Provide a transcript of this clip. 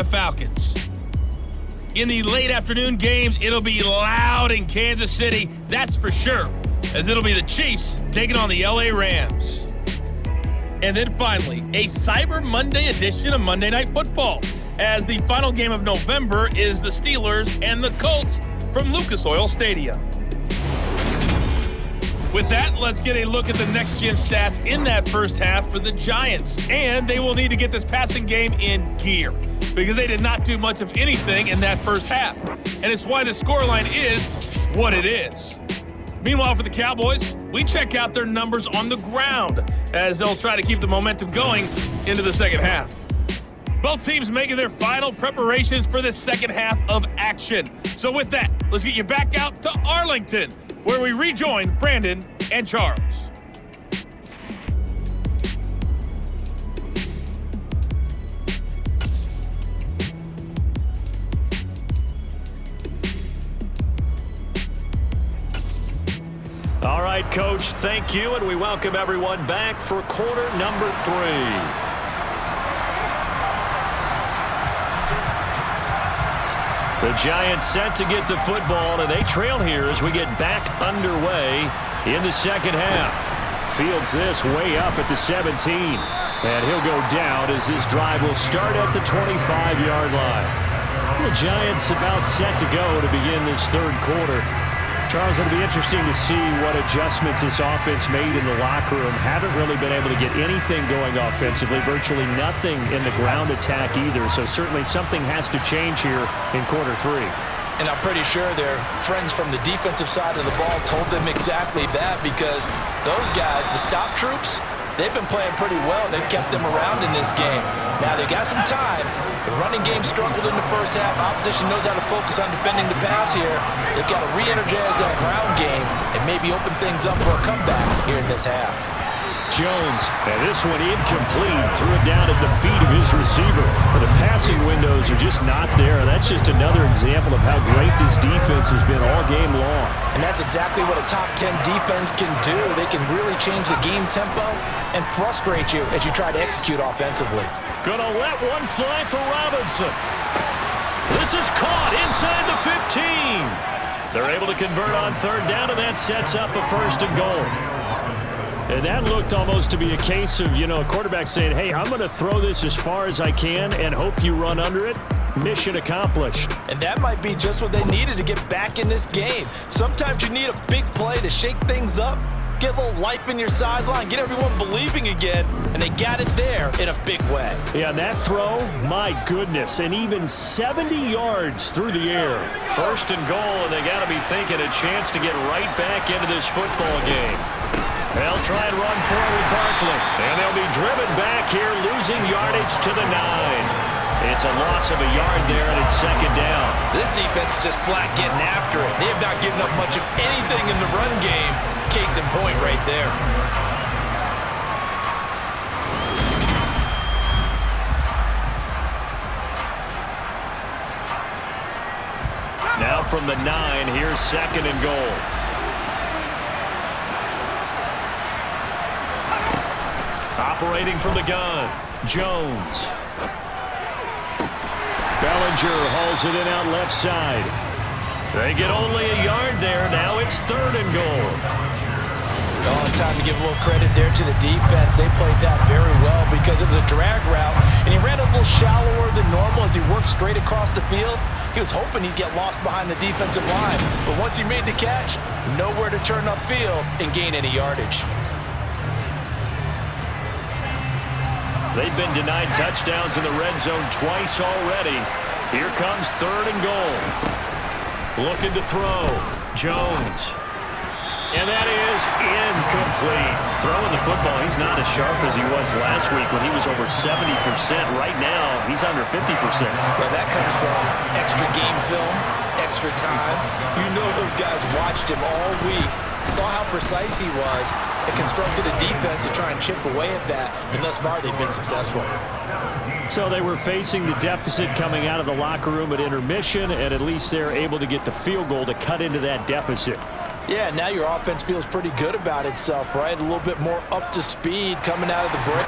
Atlanta Falcons. In the late afternoon games, it'll be loud in Kansas City, that's for sure, as it'll be the Chiefs taking on the LA Rams. And then finally, a Cyber Monday edition of Monday Night Football, as the final game of November is the Steelers and the Colts from Lucas Oil Stadium. With that, let's get a look at the next-gen stats in that first half for the Giants. And they will need to get this passing game in gear, because they did not do much of anything in that first half. And it's why the scoreline is what it is. Meanwhile, for the Cowboys, we check out their numbers on the ground, as they'll try to keep the momentum going into the second half. Both teams making their final preparations for this second half of action. So with that, let's get you back out to Arlington, where we rejoin Brandon and Charles. All right, Coach, thank you, and we welcome everyone back for quarter number 3. The Giants set to get the football, and they trail here as we get back underway in the second half. Fields this way up at the 17, and he'll go down as this drive will start at the 25-yard line. The Giants about set to go to begin this third quarter. Charles, it'll be interesting to see what adjustments this offense made in the locker room. Haven't really been able to get anything going offensively, virtually nothing in the ground attack either. So certainly something has to change here in quarter 3. And I'm pretty sure their friends from the defensive side of the ball told them exactly that, because those guys, the stop troops, they've been playing pretty well. They've kept them around in this game. Now they got some time. The running game struggled in the first half. Opposition knows how to focus on defending the pass here. They've got to re-energize that ground game and maybe open things up for a comeback here in this half. Jones, and this one incomplete, threw it down at the feet of his receiver. The passing windows are just not there. That's just another example of how great this defense has been all game long. And that's exactly what a top 10 defense can do. They can really change the game tempo and frustrate you as you try to execute offensively. Gonna let one fly for Robinson. This is caught inside the 15. They're able to convert on third down, and that sets up a 1st and goal. And that looked almost to be a case of, a quarterback saying, hey, I'm going to throw this as far as I can and hope you run under it. Mission accomplished. And that might be just what they needed to get back in this game. Sometimes you need a big play to shake things up, get a little life in your sideline, get everyone believing again, and they got it there in a big way. Yeah, that throw, my goodness, and even 70 yards through the air. 1st and goal, and they got to be thinking a chance to get right back into this football game. They'll try and run forward Barkley, and they'll be driven back here, losing yardage to the 9. It's a loss of a yard there, and it's 2nd down. This defense is just flat getting after it. They have not given up much of anything in the run game. Case in point right there. Now from the 9, here's 2nd and goal. Operating from the gun, Jones. Bellinger hauls it in out left side. They get only a yard there. Now it's 3rd and goal. Oh, it's time to give a little credit there to the defense. They played that very well because it was a drag route, and he ran a little shallower than normal as he worked straight across the field. He was hoping he'd get lost behind the defensive line, but once he made the catch, nowhere to turn upfield and gain any yardage. They've been denied touchdowns in the red zone twice already. Here comes 3rd and goal. Looking to throw, Jones. And that is incomplete. Throwing the football, he's not as sharp as he was last week when he was over 70%. Right now, he's under 50%. Well, that comes from extra game film, extra time. You know those guys watched him all week, saw how precise he was, and constructed a defense to try and chip away at that, and thus far they've been successful. So they were facing the deficit coming out of the locker room at intermission, and at least they're able to get the field goal to cut into that deficit. Yeah, now your offense feels pretty good about itself, right? A little bit more up to speed coming out of the break.